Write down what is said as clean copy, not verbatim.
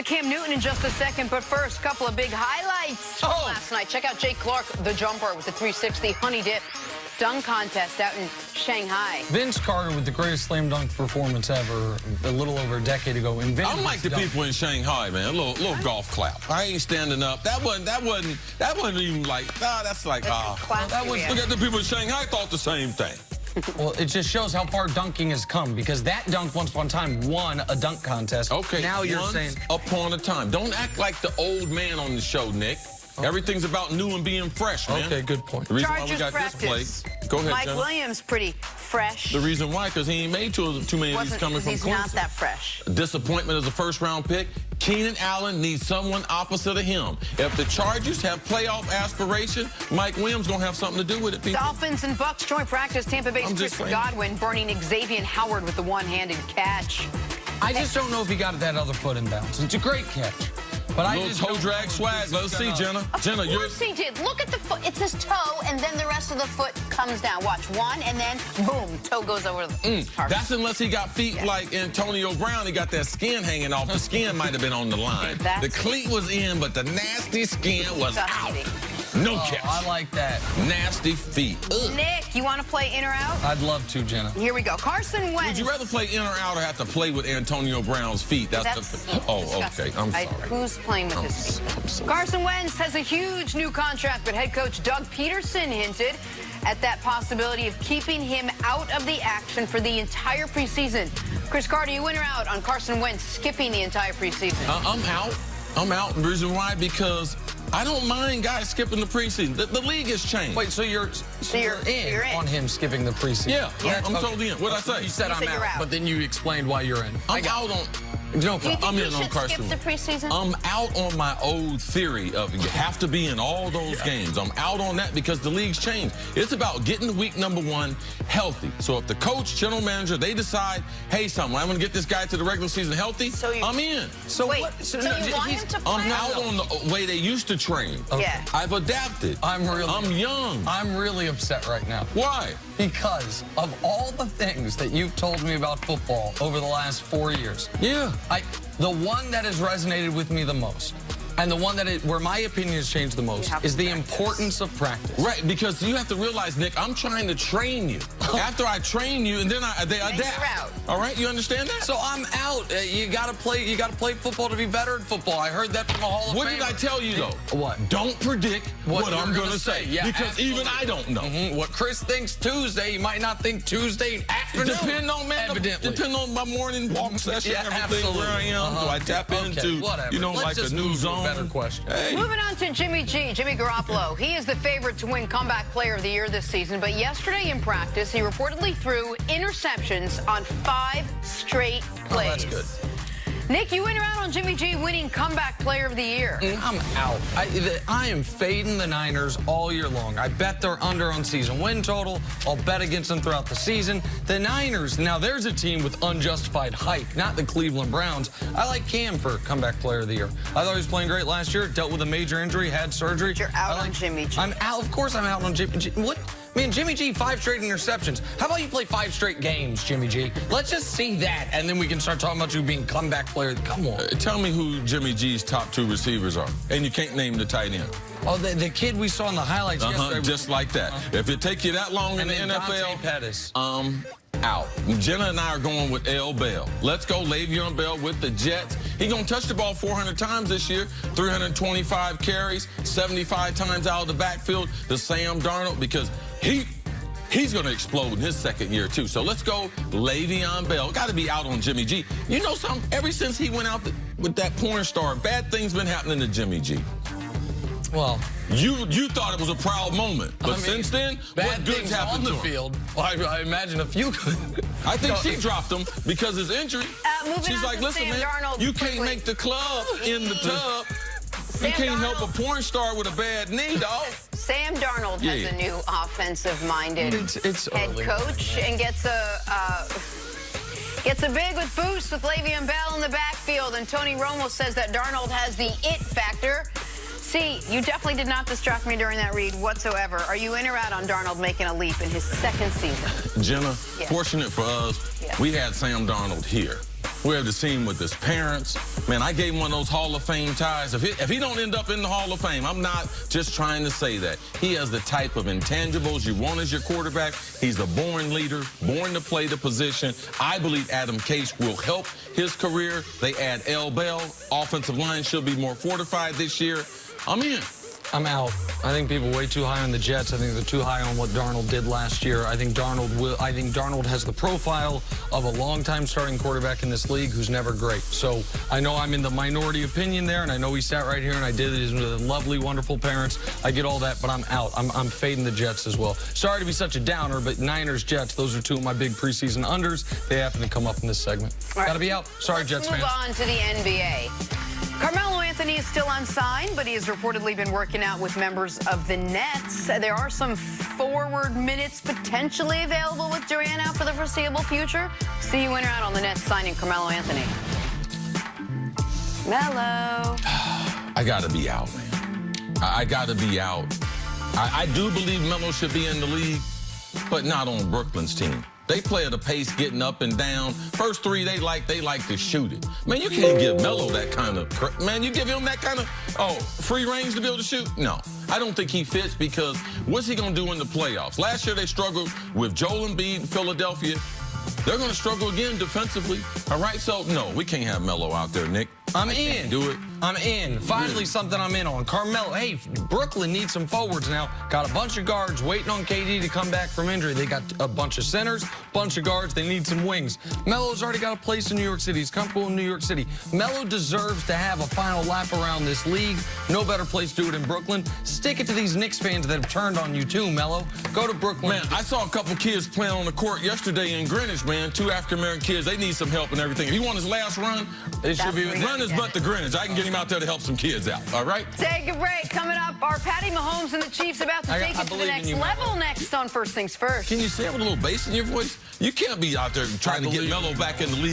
to Cam Newton in just a second, but first, a couple of big highlights from last night. Check out Jake Clark, the jumper, with the 360 honey dip dunk contest out in Shanghai. Vince Carter with the greatest slam dunk performance ever a little over a decade ago. I'm like the people in Shanghai, man. A little golf clap. I ain't standing up. That wasn't even like, that's like, look at the people in Shanghai thought the same thing. Well, it just shows how far dunking has come, because that dunk once upon a time won a dunk contest. Okay, now you're once saying upon a time. Don't act like the old man on the show, Nick. Okay. Everything's about new and being fresh, man. Okay, good point. The reason why we got this play. Go ahead, Mike Jenna. Williams, pretty fresh. The reason why, because he ain't made too many of these coming from Clemson. He's not that fresh. Disappointment as a first-round pick. Keenan Allen needs someone opposite of him. If the Chargers have playoff aspiration, Mike Williams going to have something to do with it, people. Dolphins and Bucks joint practice. Tampa Bay's Chris Godwin burning Xavier Howard with the one-handed catch. I just don't know if he got that other foot in bounds. It's a great catch. But I just toe drag swag. Let's see, Jenna. Jenna, of course he did. Look at the foot. It's his toe, and then the rest of the foot comes down. Watch. One, and then, boom, toe goes over the target. That's unless he got feet like Antonio Brown. He got that skin hanging off. The skin might have been on the line. The cleat was in, but the nasty skin was out. No catch. I like that. Nasty feet. Ugh. Nick, you want to play in or out? I'd love to, Jenna. Here we go. Carson Wentz. Would you rather play in or out or have to play with Antonio Brown's feet? That's okay. I'm sorry. Who's playing with his feet? Carson Wentz has a huge new contract, but head coach Doug Peterson hinted at that possibility of keeping him out of the action for the entire preseason. Chris Carter, you in or out on Carson Wentz skipping the entire preseason? I'm out. I'm out. The reason why? Because I don't mind guys skipping the preseason. The league has changed. Wait, so you're in on him skipping the preseason? Yeah, I'm totally in. What'd I say? You said I'm out, but then you explained why you're in. I'm out on... No problem. I'm in on Carson. Skip the preseason? I'm out on my old theory of you have to be in all those games. I'm out on that because the league's changed. It's about getting week number 1 healthy. So if the coach, general manager, they decide, hey, I'm going to get this guy to the regular season healthy, I'm in. So wait, so you want him to play? I'm out on the way they used to train. Okay. Yeah. I've adapted. I'm young. I'm really upset right now. Why? Because of all the things that you've told me about football over the last 4 years. Yeah. The one that has resonated with me the most, and the one where my opinion has changed the most, is the importance of practice. Right, because you have to realize, Nick, I'm trying to train you. After I train you, and then they adapt. All right, you understand that? So I'm out. You gotta play football to be better at football. I heard that from a Hall of Famer. What did I tell you though? What? Don't predict what I'm gonna say. Yeah, because absolutely. even I don't know. What Chris thinks Tuesday, he might not think Tuesday afternoon. Depending on my morning walk session, everything where I am. Do I tap into, like a new zone? Better question. Hey. Moving on to Jimmy G, Jimmy Garoppolo. He is the favorite to win Comeback Player of the Year this season, but yesterday in practice, he reportedly threw interceptions on 5 straight plays. Oh, that's good. Nick, you in or out on Jimmy G winning Comeback Player of the Year? I'm out. I am fading the Niners all year long. I bet they're under on season win total. I'll bet against them throughout the season. The Niners, now there's a team with unjustified hype, not the Cleveland Browns. I like Cam for Comeback Player of the Year. I thought he was playing great last year, dealt with a major injury, had surgery. You're out on Jimmy G. I'm out. Of course I'm out on Jimmy G. What? Man, Jimmy G, 5 straight interceptions. How about you play 5 straight games, Jimmy G? Let's just see that, and then we can start talking about you being comeback player. Come on. Tell me who Jimmy G's top 2 receivers are, and you can't name the tight end. Oh, the kid we saw in the highlights yesterday. Just like that. If it take you that long in the NFL, Pettis. Out. Jenna and I are going with L. Bell. Let's go Le'Veon Bell with the Jets. He's going to touch the ball 400 times this year, 325 carries, 75 times out of the backfield to Sam Darnold, because he's going to explode in his second year, too. So let's go Le'Veon Bell. Got to be out on Jimmy G. You know something? Ever since he went out with that porn star, bad things been happening to Jimmy G. Well, you thought it was a proud moment, but since then, what good's happened on to the him? field? Well, I imagine a few. I think she dropped him because his injury. She's like, listen, man, you can't make the club in the tub. You can't help a porn star with a bad knee, dog. Sam Darnold has a new offensive-minded head coach and gets a big with boost with Le'Veon Bell in the backfield, and Tony Romo says that Darnold has the it factor. See, you definitely did not distract me during that read whatsoever. Are you in or out on Darnold making a leap in his second season? Jenna, fortunate for us, we had Sam Darnold here. We have the scene with his parents. Man, I gave him one of those Hall of Fame ties. If he don't end up in the Hall of Fame, I'm not just trying to say that. He has the type of intangibles you want as your quarterback. He's a born leader, born to play the position. I believe Adam Case will help his career. They add L. Bell. Offensive line should be more fortified this year. I'm in. I'm out. I think people way too high on the Jets. I think they're too high on what Darnold did last year. I think Darnold has the profile of a long-time starting quarterback in this league who's never great. So I know I'm in the minority opinion there, and I know he sat right here and I did it with lovely, wonderful parents. I get all that, but I'm out. I'm fading the Jets as well. Sorry to be such a downer, but Niners, Jets, those are two of my big preseason unders. They happen to come up in this segment. Right. Gotta be out. Sorry, Jets fans. Move on to the NBA. Carmelo Anthony is still unsigned, but he has reportedly been working out with members of the Nets. There are some forward minutes potentially available with Durant out for the foreseeable future. See you in or out on the Nets signing Carmelo Anthony. Melo. I got to be out, man. I got to be out. I do believe Melo should be in the league, but not on Brooklyn's team. They play at a pace getting up and down. First three, they like to shoot it. Man, you can't give Melo that kind of, man, you give him that kind of, free range to be able to shoot? No, I don't think he fits because what's he going to do in the playoffs? Last year, they struggled with Joel Embiid in Philadelphia. They're going to struggle again defensively. All right, so, no, we can't have Melo out there, Nick. I'm in. Do it. I'm in. Finally, something I'm in on. Carmelo. Hey, Brooklyn needs some forwards now. Got a bunch of guards waiting on KD to come back from injury. They got a bunch of centers, bunch of guards. They need some wings. Melo's already got a place in New York City. He's comfortable in New York City. Melo deserves to have a final lap around this league. No better place to do it in Brooklyn. Stick it to these Knicks fans that have turned on you too, Melo. Go to Brooklyn. Man, I saw a couple kids playing on the court yesterday in Greenwich, man. Two African-American kids. They need some help and everything. If he won his last run, they should be run his butt to Greenwich. I can get him out there to help some kids out, all right? Take a break. Coming up, are Patty Mahomes and the Chiefs about to take it to the next level next on First Things First? Can you say it with a little bass in your voice? You can't be out there trying to get Melo back in the league.